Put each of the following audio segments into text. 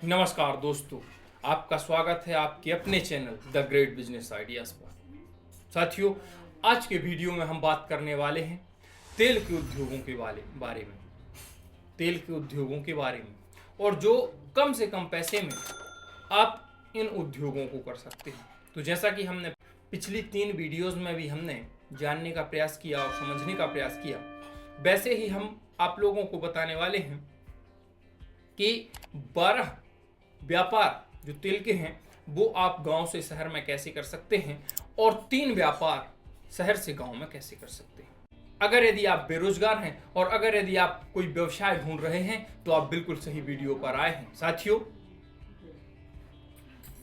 नमस्कार दोस्तों, आपका स्वागत है आपके अपने channel the great business ideas पर। साथियों, आज के वीडियो में हम बात करने वाले हैं तेल के उद्योगों के बारे में तेल के उद्योगों के बारे में और जो कम से कम पैसे में आप इन उद्योगों को कर सकते हैं। तो जैसा कि हमने पिछली 3 वीडियोज़ में भी हमने जानने का प्रयास किया और समझने का प्रयास किया, वैसे ही हम आप लोगों को बताने वाले हैं कि 12 व्यापार जो तेल के हैं वो आप गांव से शहर में कैसे कर सकते हैं और 3 व्यापार शहर से गांव में कैसे कर सकते हैं। अगर यदि आप बेरोजगार हैं और अगर यदि आप कोई व्यवसाय ढूंढ रहे हैं तो आप बिल्कुल सही वीडियो पर आए हैं। साथियों,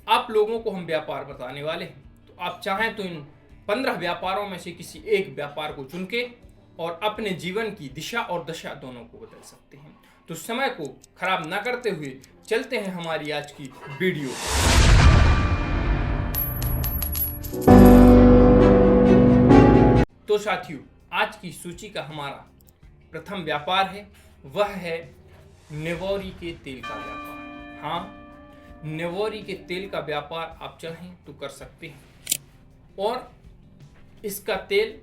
आप लोगों को हम व्यापार बताने वाले हैं, तो आप चाहें तो इन 15 व्यापारों में से किसी एक व्यापार को चुन के और अपने जीवन की दिशा और दशा दोनों को बदल सकते हैं। तो समय को खराब ना करते हुए चलते हैं हमारी आज की वीडियो। तो साथियों, आज की सूची का हमारा प्रथम व्यापार है, वह है नेवोरी के तेल का व्यापार। हाँ, नेवोरी के तेल का व्यापार आप चाहें तो कर सकते हैं और इसका तेल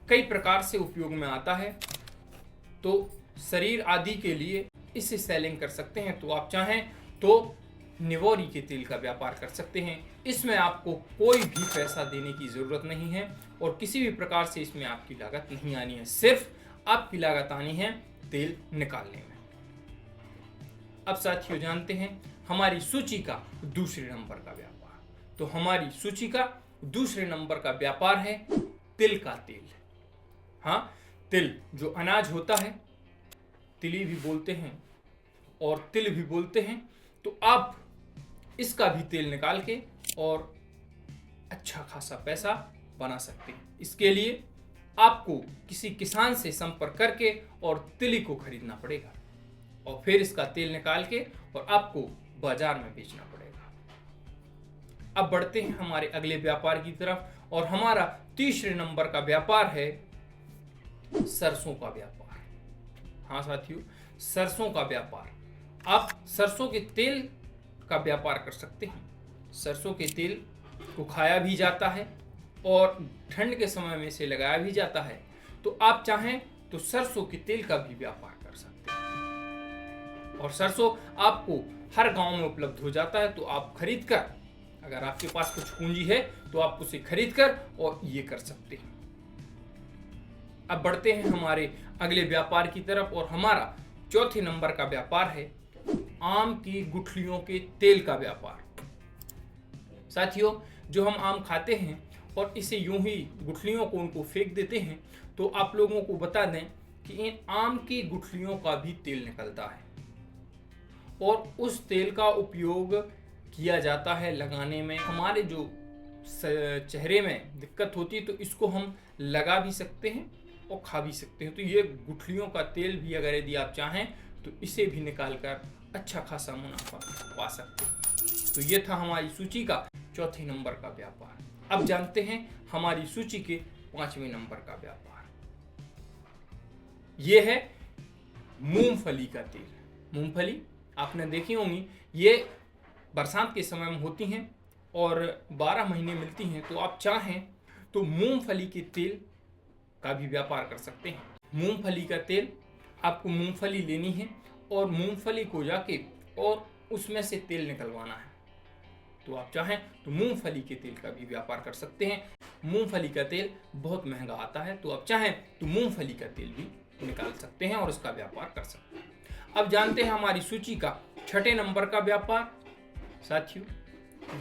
कई प्रकार से उपयोग में आता है। तो शरीर आदि के लिए इसे सेलिंग कर सकते हैं। तो आप चाहें तो नेवोरी के तेल का व्यापार कर सकते हैं। इसमें आपको कोई भी पैसा देने की ज़रूरत नहीं है और किसी भी प्रकार से इसमें आपकी लागत नहीं आनी है, सिर्फ आपकी लागत आनी है तेल निकालने में। अब साथियों, जानते हैं हमारी सूची का दूसरे नंबर का व्यापार। तो हमारी सूची का दूसरे नंबर का व्यापार है तिल का तेल। हाँ, तिल जो अनाज होता है, तिली भी बोलते हैं और तिल भी बोलते हैं। तो आप इसका भी तेल निकाल के और अच्छा खासा पैसा बना सकते हैं। इसके लिए आपको किसी किसान से संपर्क करके और तिली को खरीदना पड़ेगा और फिर इसका तेल निकाल के और आपको बाजार में बेचना पड़ेगा। अब बढ़ते हैं हमारे अगले व्यापार की तरफ और हमारा तीसरे नंबर का व्यापार है सरसों का व्यापार। हाँ साथियों, सरसों का व्यापार। आप सरसों के तेल का व्यापार कर सकते हैं। सरसों के तेल को खाया भी जाता है और ठंड के समय में इसे लगाया भी जाता है। तो आप चाहें तो सरसों के तेल का भी व्यापार कर सकते हैं और सरसों आपको हर गांव में उपलब्ध हो जाता है। तो आप खरीद कर, अगर आपके पास कुछ पूंजी है तो आप उसे खरीद कर और ये कर सकते हैं। अब बढ़ते हैं हमारे अगले व्यापार की तरफ और हमारा चौथे नंबर का व्यापार है आम की गुठलियों के तेल का व्यापार। साथियों, जो हम आम खाते हैं और इसे यूं ही गुठलियों को उनको फेंक देते हैं, तो आप लोगों को बता दें कि इन आम की गुठलियों का भी तेल निकलता है और उस तेल का उपयोग किया जाता है लगाने में। हमारे जो चेहरे में दिक्कत होती है तो इसको हम लगा भी सकते हैं और खा भी सकते हैं। तो ये गुठलियों का तेल भी अगर यदि आप चाहें तो इसे भी निकाल कर अच्छा खासा मुनाफा पा सकते हैं। तो ये था हमारी सूची का चौथे नंबर का व्यापार। अब जानते हैं हमारी सूची के 5वें नंबर का व्यापार। ये है मूंगफली का तेल। मूंगफली आपने देखी होंगी, ये बरसात के समय में होती हैं और 12 महीने मिलती हैं। तो आप चाहें तो मूंगफली के तेल का भी व्यापार कर सकते हैं। मूंगफली का तेल, आपको मूंगफली लेनी है और मूंगफली को जाके और उसमें से तेल निकलवाना है। तो आप चाहें तो मूंगफली के तेल का भी व्यापार कर सकते हैं। मूंगफली का तेल बहुत महंगा आता है, तो आप चाहें तो मूंगफली का तेल भी निकाल सकते हैं और इसका व्यापार कर सकते हैं। अब जानते हैं हमारी सूची का 6ठे नंबर का व्यापार। साथियों,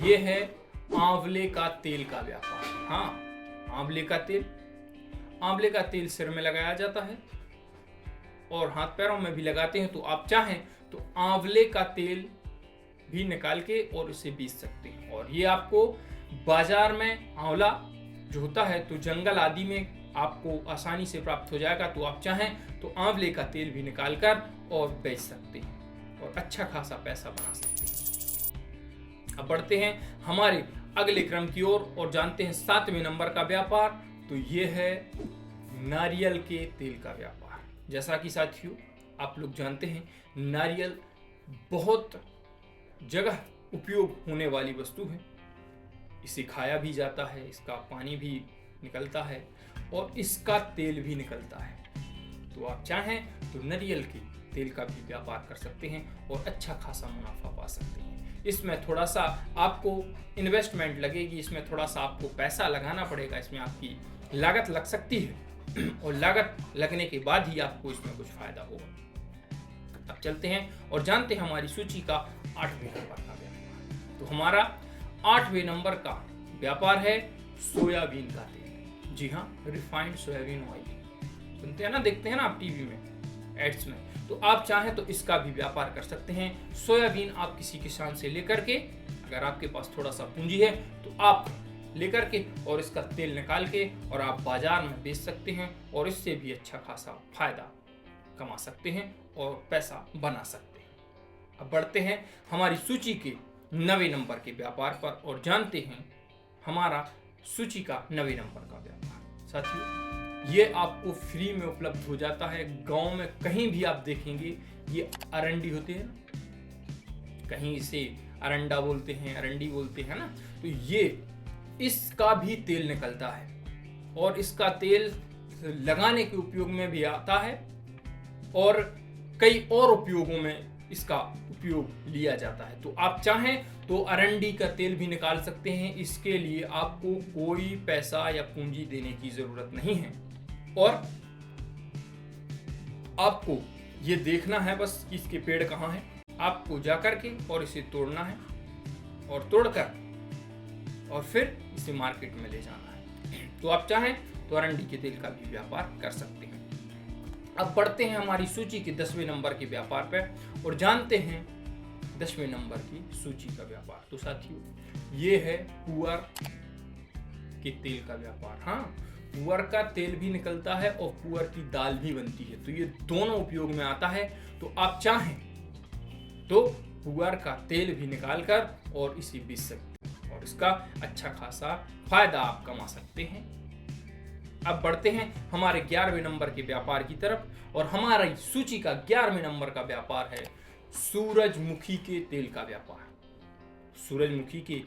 ये है आंवले का तेल का व्यापार। हाँ, आंवले का तेल। आंवले का तेल सिर में लगाया जाता है और हाथ पैरों में भी लगाते हैं। तो आप चाहें तो आंवले का तेल भी निकाल के और उसे बेच सकते हैं और ये आपको बाजार में आंवला जो होता है तो जंगल आदि में आपको आसानी से प्राप्त हो जाएगा। तो आप चाहें तो आंवले का तेल भी निकाल कर और बेच सकते हैं और अच्छा खासा पैसा बना सकते हैं। अब बढ़ते हैं हमारे अगले क्रम की ओर और जानते हैं 7वें नंबर का व्यापार। तो ये है नारियल के तेल का व्यापार। जैसा कि साथियों आप लोग जानते हैं, नारियल बहुत जगह उपयोग होने वाली वस्तु है। इसे खाया भी जाता है, इसका पानी भी निकलता है और इसका तेल भी निकलता है। तो आप चाहें तो नारियल के तेल का भी व्यापार कर सकते हैं और अच्छा खासा मुनाफा पा सकते हैं। इसमें थोड़ा सा आपको इन्वेस्टमेंट लगेगी, इसमें थोड़ा सा आपको पैसा लगाना पड़ेगा, इसमें आपकी लागत लग सकती है और लागत लगने के बाद ही आपको इसमें कुछ फायदा होगा। अब चलते हैं और जानते हैं हमारी सूची का 8वें नंबर का व्यापार। तो हमारा 8वें नंबर का व्यापार है सोयाबीन का तेल। जी हाँ, रिफाइंड सोयाबीन ऑयल। सुनते हैं ना, देखते हैं ना आप टीवी में, एड्स में। तो आप चाहें तो इसका भी व्यापार कर सकते हैं। सोयाबीन आप किसी किसान से लेकर के, अगर आपके पास थोड़ा सा पूंजी है तो आप लेकर के और इसका तेल निकाल के और आप बाजार में बेच सकते हैं और इससे भी अच्छा खासा फायदा कमा सकते हैं और पैसा बना सकते हैं। अब बढ़ते हैं हमारी सूची के 9वें नंबर के व्यापार पर और जानते हैं हमारा सूची का 9वें नंबर का व्यापार। साथियों, ये आपको फ्री में उपलब्ध हो जाता है। गांव में कहीं भी आप देखेंगे ये अरंडी होते हैं ना, कहीं इसे अरंडा बोलते हैं, अरंडी बोलते हैं ना। तो ये इसका भी तेल निकलता है और इसका तेल लगाने के उपयोग में भी आता है और कई और उपयोगों में इसका उपयोग लिया जाता है। तो आप चाहें तो अरंडी का तेल भी निकाल सकते हैं। इसके लिए आपको कोई पैसा या पूंजी देने की जरूरत नहीं है और आपको ये देखना है बस कि इसके पेड़ कहाँ हैं। आपको जाकर के और इसे तोड़ना है और तोड़कर और फिर इसे मार्केट में ले जाना है। तो आप चाहें तो अरंडी के तेल का भी व्यापार कर सकते हैं। अब बढ़ते हैं हमारी सूची के 10वें नंबर के व्यापार पर और जानते हैं 10वें नंबर की सूची का व्यापार। तो साथियों, ये है पुअर के तेल का व्यापार। हाँ, पुअर का तेल भी निकलता है और पुअर की दाल भी बनती है। तो ये दोनों उपयोग में आता है। तो आप चाहें तो पुअर का तेल भी निकाल कर और इसे बेच सकते हैं और इसका अच्छा खासा फायदा आप कमा सकते हैं। अब बढ़ते हैं हमारे 11वें नंबर के व्यापार की तरफ और हमारी सूची का 11वें नंबर का व्यापार है सूरजमुखी के तेल का व्यापार। सूरजमुखी की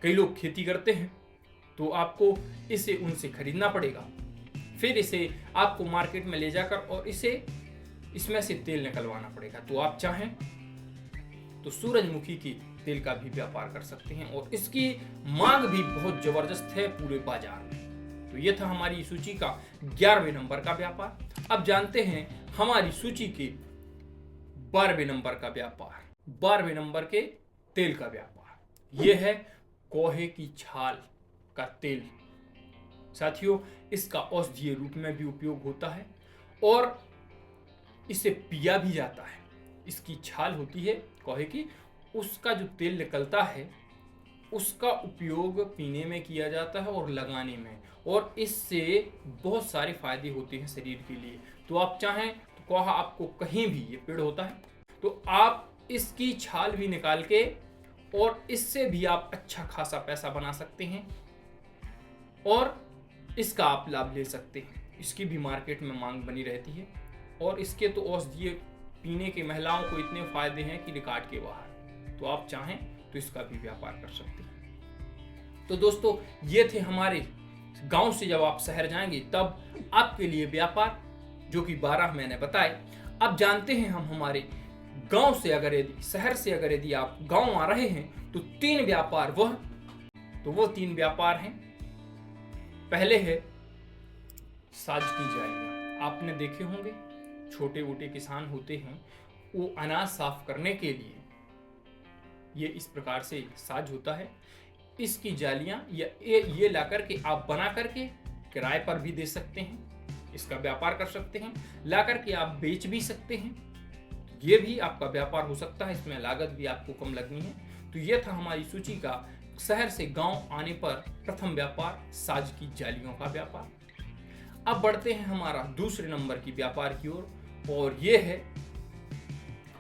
कई लोग खेती करते हैं, तो आपको इसे उनसे खरीदना पड़ेगा, फिर इसे आपको मार्केट में ले जाकर और इसमें से तेल निकलवाना पड़ेगा। तो आप चाहें तो सूरजमुखी की तेल का भी व्यापार कर सकते हैं और इसकी मांग भी बहुत जबरदस्त है पूरे बाजार में। तो ये था हमारी सूची का 11वें नंबर का व्यापार। अब जानते हैं हमारी सूची के 12वें नंबर का व्यापार। 12वें नंबर के तेल का व्यापार ये है कोहे की छाल का तेल। साथियों, इसका औषधीय रूप में भी उपयोग होता है और इसे पिया भी जाता है। इसकी छाल होती है कोहे की, उसका जो तेल निकलता है उसका उपयोग पीने में किया जाता है और लगाने में, और इससे बहुत सारे फायदे होते हैं शरीर के लिए। तो आप चाहें तो कोहा आपको कहीं भी, ये पेड़ होता है, तो आप इसकी छाल भी निकाल के और इससे भी आप अच्छा खासा पैसा बना सकते हैं और इसका आप लाभ ले सकते हैं। इसकी भी मार्केट में मांग बनी रहती है और इसके तो औषधीय पीने के महिलाओं को इतने फायदे हैं कि रिकॉर्ड के बाहर। तो आप चाहें तो इसका भी व्यापार कर सकते हैं। तो दोस्तों, ये थे हमारे गांव से जब आप शहर जाएंगे तब आपके लिए व्यापार, जो कि 12 मैंने बताए। अब जानते हैं हम हमारे गांव से अगर यदि शहर से अगर यदि आप गांव आ रहे हैं तो 3 व्यापार वो 3 व्यापार हैं। पहले है साज की जालियां। आपने देखे होंगे छोटे मोटे किसान होते हैं, वो अनाज साफ करने के लिए ये इस प्रकार से साज होता है। इसकी जालियां या ये ला करके आप बना करके किराए पर भी दे सकते हैं, इसका व्यापार कर सकते हैं। ला करके आप बेच भी सकते हैं, ये भी आपका व्यापार हो सकता है। इसमें लागत भी आपको कम लगनी है। तो ये था हमारी सूची का शहर से गांव आने पर प्रथम व्यापार, साज की जालियों का व्यापार। अब बढ़ते हैं हमारा दूसरे नंबर की व्यापार की ओर, और ये है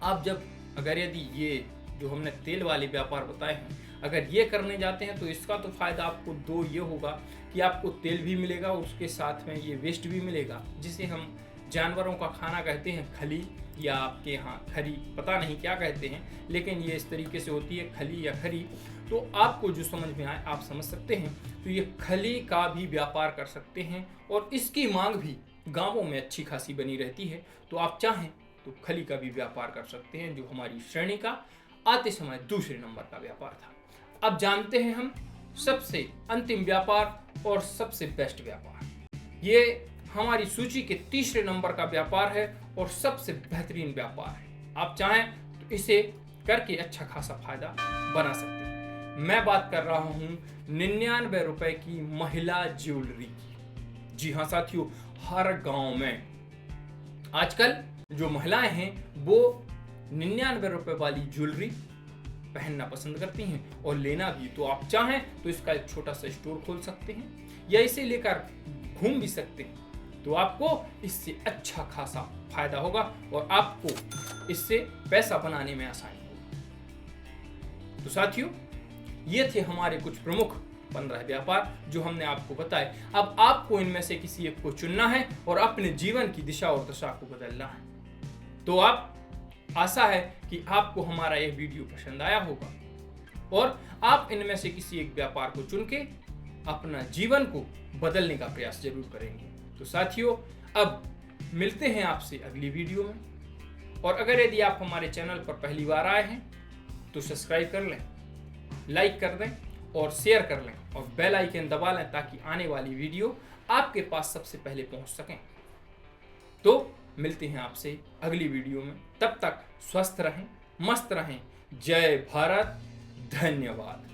आप जब अगर यदि ये जो हमने तेल वाले व्यापार बताए हैं अगर ये करने जाते हैं तो इसका तो फायदा आपको 2 ये होगा कि आपको तेल भी मिलेगा और उसके साथ में ये वेस्ट भी मिलेगा, जिसे हम जानवरों का खाना कहते हैं, खली या आपके यहाँ खरी, पता नहीं क्या कहते हैं, लेकिन ये इस तरीके से होती है, खली या खरी। तो आपको जो समझ में आए आप समझ सकते हैं। तो ये खली का भी व्यापार कर सकते हैं और इसकी मांग भी गांवों में अच्छी खासी बनी रहती है। तो आप चाहें तो खली का भी व्यापार कर सकते हैं, जो हमारी श्रेणी का आते समय दूसरे नंबर का व्यापार था। अब जानते हैं हम सबसे अंतिम व्यापार और सबसे बेस्ट व्यापार। ये हमारी सूची के तीसरे नंबर का व्यापार है और सबसे बेहतरीन व्यापार है। आप चाहें तो इसे करके अच्छा खासा फायदा बना सकते हैं। मैं बात कर रहा हूं 99 रुपए की महिला ज्वेलरी की। जी हाँ साथियों, हर गांव में आजकल जो महिलाएं हैं वो 99 रुपए वाली ज्वेलरी पहनना पसंद करती हैं और लेना भी। तो आप चाहें तो इसका एक छोटा सा स्टोर खोल सकते हैं या इसे लेकर घूम भी सकते हैं। तो आपको इससे अच्छा खासा फायदा होगा और आपको इससे पैसा बनाने में आसानी होगी। तो साथियों, ये थे हमारे कुछ प्रमुख 15 व्यापार जो हमने आपको बताए। अब आपको इनमें से किसी एक को चुनना है और अपने जीवन की दिशा और दशा को बदलना है। तो आप आशा है कि आपको हमारा यह वीडियो पसंद आया होगा और आप इनमें से किसी एक व्यापार को चुन के अपना जीवन को बदलने का प्रयास जरूर करेंगे। तो साथियों, अब मिलते हैं आपसे अगली वीडियो में। और अगर यदि आप हमारे चैनल पर पहली बार आए हैं तो सब्सक्राइब कर लें, लाइक कर दें और शेयर कर लें और बेल आइकन दबा लें ताकि आने वाली वीडियो आपके पास सबसे पहले पहुंच सकें। तो मिलते हैं आपसे अगली वीडियो में। तब तक स्वस्थ रहें, मस्त रहें। जय भारत, धन्यवाद।